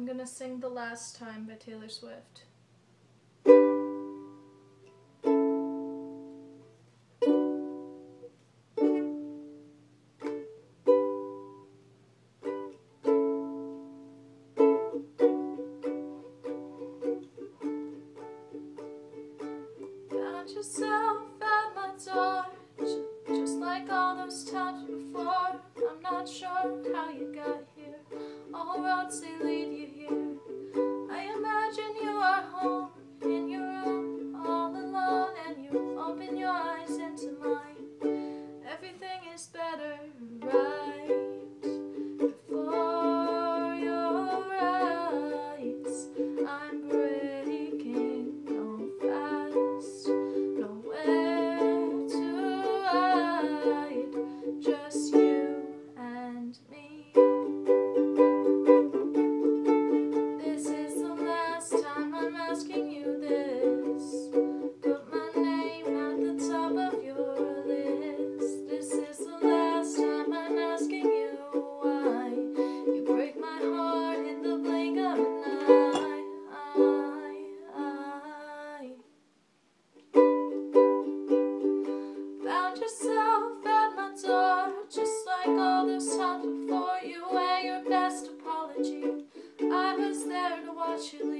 I'm gonna sing The Last Time by Taylor Swift. Found yourself at my door, just like all those times before. I'm not sure how you got here, all roads they lead you here. I imagine you are home in your room, all alone, and you open your eyes into mine. Everything is better right before your eyes. I'm breaking no fast, nowhere to hide, just you and me. This is the last time I'm asking you this. Put my name at the top of your list. This is the last time I'm asking you why you break my heart in the blink of an eye. Found yourself at my door, just like all those times before. You wear your best apology. I was there to watch you